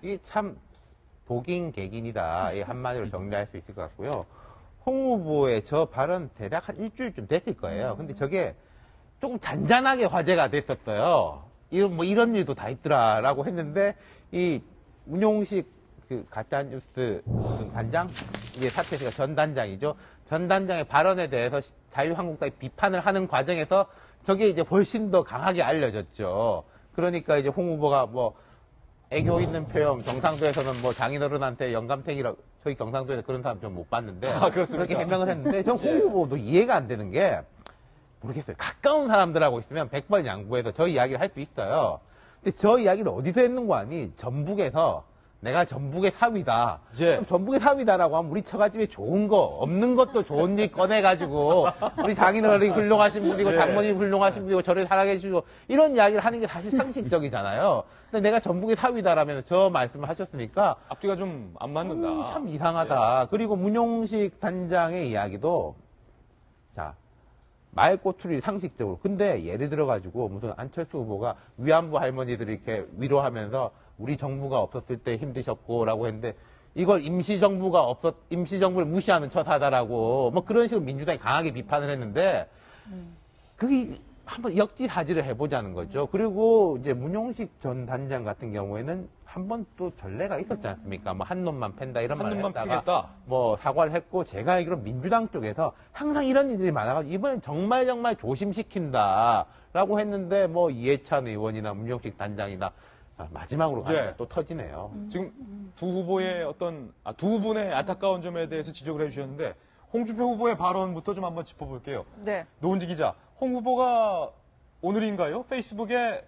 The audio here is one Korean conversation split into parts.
이게 참 복인 개긴이다. 이 한마디로 정리할 수 있을 것 같고요. 홍 후보의 저 발언 대략 한 일주일쯤 됐을 거예요. 근데 저게 조금 잔잔하게 화제가 됐었어요. 이런 일도 다 있더라라고 했는데 이 문용식 그 가짜뉴스 단장, 이게 사퇴 씨가 전 단장이죠. 전 단장의 발언에 대해서 자유한국당이 비판을 하는 과정에서 저게 이제 훨씬 더 강하게 알려졌죠. 그러니까 이제 홍 후보가 뭐 애교 있는 표현, 경상도에서는 뭐 장인어른한테 영감탱이라, 저희 경상도에서 그런 사람 좀 못 봤는데 그렇게 해명을 했는데 전 홍 후보도 이해가 안 되는 게 모르겠어요. 가까운 사람들하고 있으면 100번 양보해서 저 이야기를 할 수 있어요. 근데 저 이야기를 어디서 했는 거 아니? 전북에서 내가 전북의 사위다. 그럼 전북의 사위다라고 하면 우리 처가집에 좋은 거, 없는 것도 좋은 일 꺼내가지고 우리 장인어른이 훌륭하신 분이고 장모님 훌륭하신 분이고 저를 사랑해 주시고 이런 이야기를 하는 게 사실 상식적이잖아요. 근데 내가 전북의 사위다라면 저 말씀을 하셨으니까 앞뒤가 좀 안 맞는다. 참 이상하다. 그리고 문용식 단장의 이야기도 자 말꼬투리 상식적으로. 근데 예를 들어가지고 무슨 안철수 후보가 위안부 할머니들 이렇게 위로하면서 우리 정부가 없었을 때 힘드셨고라고 했는데 이걸 임시정부를 무시하는 처사다라고 뭐 그런 식으로 민주당이 강하게 비판을 했는데 그게 한번 역지사지를 해보자는 거죠. 그리고 이제 문용식 전 단장 같은 경우에는 한번 또 전례가 있었지 않습니까? 뭐 한 놈만 팬다 이런 말을 했다가 뭐 사과를 했고 제가 알기로 민주당 쪽에서 항상 이런 일들이 많아가지고 이번엔 정말 조심시킨다라고 했는데 뭐 이해찬 의원이나 문용식 단장이나 마지막으로 가니까 또 터지네요. 지금 두 후보의 두 분의 안타까운 점에 대해서 지적을 해주셨는데 홍준표 후보의 발언부터 좀 한번 짚어볼게요. 네. 노은지 기자, 홍 후보가 오늘인가요? 페이스북에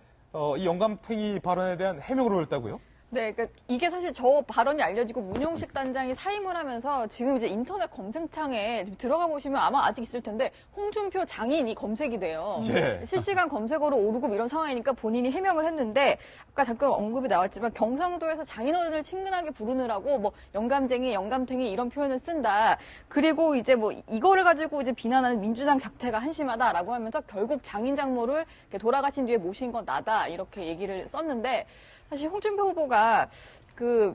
이 영감탱이 발언에 대한 해명을 올렸다고요? 네, 그러니까 이게 사실 저 발언이 알려지고 문용식 단장이 사임을 하면서 지금 이제 인터넷 검색창에 들어가 보시면 아마 아직 있을 텐데 홍준표 장인이 검색이 돼요. 실시간 검색어로 오르고 이런 상황이니까 본인이 해명을 했는데 아까 잠깐 언급이 나왔지만 경상도에서 장인어른을 친근하게 부르느라고 뭐 영감쟁이, 영감탱이 이런 표현을 쓴다. 그리고 이제 뭐 이거를 가지고 이제 비난하는 민주당 작태가 한심하다라고 하면서 결국 장인 장모를 돌아가신 뒤에 모신 건 나다 이렇게 얘기를 썼는데. 사실 홍준표 후보가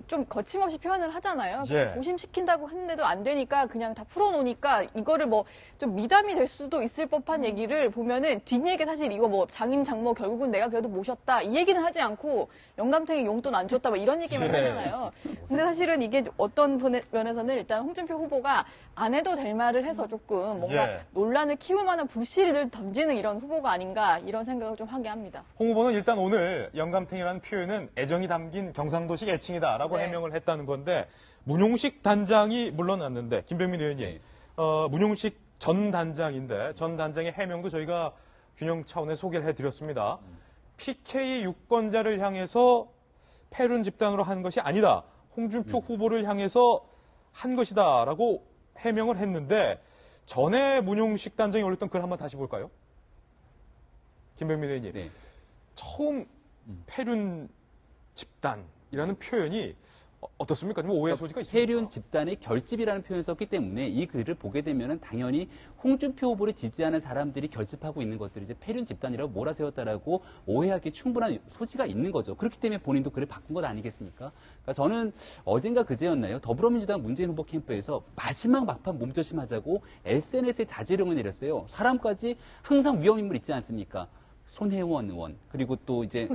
좀 거침없이 표현을 하잖아요. 조심시킨다고 했는데도 안 되니까 그냥 다 풀어놓으니까 이거를 뭐 좀 미담이 될 수도 있을 법한 얘기를 보면은 뒷얘기 사실 이거 뭐 장인 장모 결국은 내가 그래도 모셨다 이 얘기는 하지 않고 영감탱이 용돈 안 줬다 뭐 이런 얘기만 하잖아요. 근데 사실은 이게 어떤 면에서는 일단 홍준표 후보가 안 해도 될 말을 해서 조금 뭔가 논란을 키울 만한 불씨를 던지는 이런 후보가 아닌가 이런 생각을 좀 하게 합니다. 홍 후보는 일단 오늘 영감탱이라는 표현은 애정이 담긴 경상도식 애칭이다라고 해명을 했다는 건데 문용식 단장이 물러났는데 김병민 의원님 문용식 전 단장인데 전 단장의 해명도 저희가 균형 차원에 소개를 해드렸습니다. PK 유권자를 향해서 패륜 집단으로 한 것이 아니다. 홍준표 후보를 향해서 한 것이다라고 해명을 했는데 전에 문용식 단장이 올렸던 글 한번 다시 볼까요? 김병민 의원님. 처음 패륜 집단이라는 표현이 어떻습니까? 좀 오해 소지가 있습니까? 패륜 집단의 결집이라는 표현을 썼기 때문에 이 글을 보게 되면 당연히 홍준표 후보를 지지하는 사람들이 결집하고 있는 것들이 이제 패륜 집단이라고 몰아세웠다라고 오해하기 충분한 소지가 있는 거죠. 그렇기 때문에 본인도 글을 바꾼 것 아니겠습니까? 그러니까 저는 어젠가 그제였나요? 더불어민주당 문재인 후보 캠프에서 마지막 막판 몸조심하자고 SNS에 자제령을 내렸어요. 사람까지 항상 위험인물 있지 않습니까? 손혜원 의원, 그리고 또 이제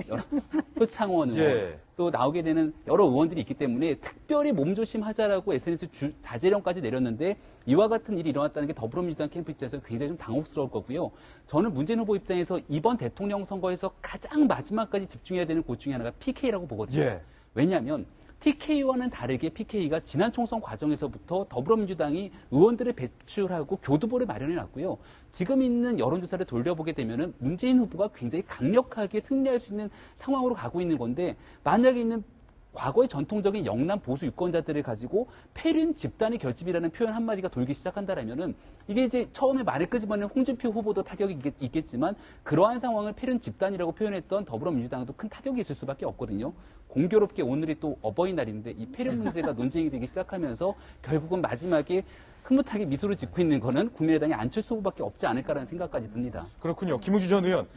표창원 의원, 또 나오게 되는 여러 의원들이 있기 때문에 특별히 몸조심하자라고 SNS 자제령까지 내렸는데 이와 같은 일이 일어났다는 게 더불어민주당 캠프 입장에서 굉장히 좀 당혹스러울 거고요. 저는 문재인 후보 입장에서 이번 대통령 선거에서 가장 마지막까지 집중해야 되는 곳 중에 하나가 PK라고 보거든요. 왜냐하면 TK와는 다르게 PK가 지난 총선 과정에서부터 더불어민주당이 의원들을 배출하고 교두보를 마련해놨고요. 지금 있는 여론조사를 돌려보게 되면은 문재인 후보가 굉장히 강력하게 승리할 수 있는 상황으로 가고 있는 건데 만약에 있는 과거의 전통적인 영남 보수 유권자들을 가지고 패륜 집단의 결집이라는 표현 한마디가 돌기 시작한다라면은 이게 이제 처음에 말을 끄집어낸 홍준표 후보도 타격이 있겠지만 그러한 상황을 패륜 집단이라고 표현했던 더불어민주당도 큰 타격이 있을 수밖에 없거든요. 공교롭게 오늘이 또 어버이날인데 이 패륜 문제가 논쟁이 되기 시작하면서 결국은 마지막에 흐뭇하게 미소를 짓고 있는 거는 국민의당의 안철수 후보밖에 없지 않을까라는 생각까지 듭니다. 그렇군요. 김우주 전 의원,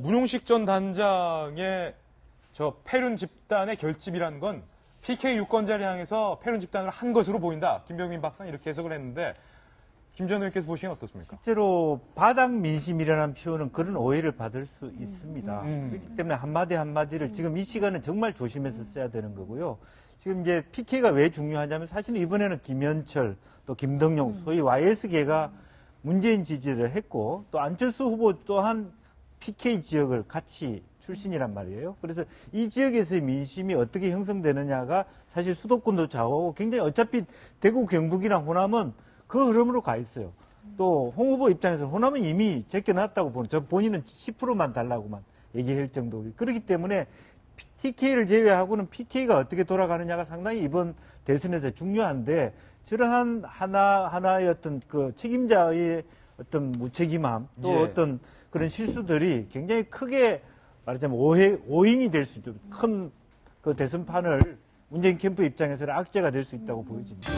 문용식 전 단장의 저 패륜 집단의 결집이라는 건 PK 유권자를 향해서 패륜 집단을 한 것으로 보인다. 김병민 박사는 이렇게 해석을 했는데 김 전 의원께서 보시기엔 어떻습니까? 실제로 바닥 민심이라는 표현은 그런 오해를 받을 수 있습니다. 그렇기 때문에 한마디 한마디를 지금 이 시간은 정말 조심해서 써야 되는 거고요. 지금 이제 PK가 왜 중요하냐면 사실은 이번에는 김현철 또 김덕용 소위 YS계가 문재인 지지를 했고 또 안철수 후보 또한 PK 지역을 같이 출신이란 말이에요. 그래서 이 지역에서의 민심이 어떻게 형성되느냐가 사실 수도권도 좌우하고 굉장히 어차피 대구 경북이랑 호남은 그 흐름으로 가 있어요. 또 홍 후보 입장에서 호남은 이미 제껴놨다고 보는, 저 본인은 10%만 달라고만 얘기할 정도고 그렇기 때문에 TK를 제외하고는 PK가 어떻게 돌아가느냐가 상당히 이번 대선에서 중요한데 저러한 하나의 어떤 그 책임자의 어떤 무책임함 또 어떤 그런 실수들이 굉장히 크게 말하자면 오인이 될 수 있죠. 큰 그 대선판을 문재인 캠프 입장에서는 악재가 될 수 있다고 보여집니다.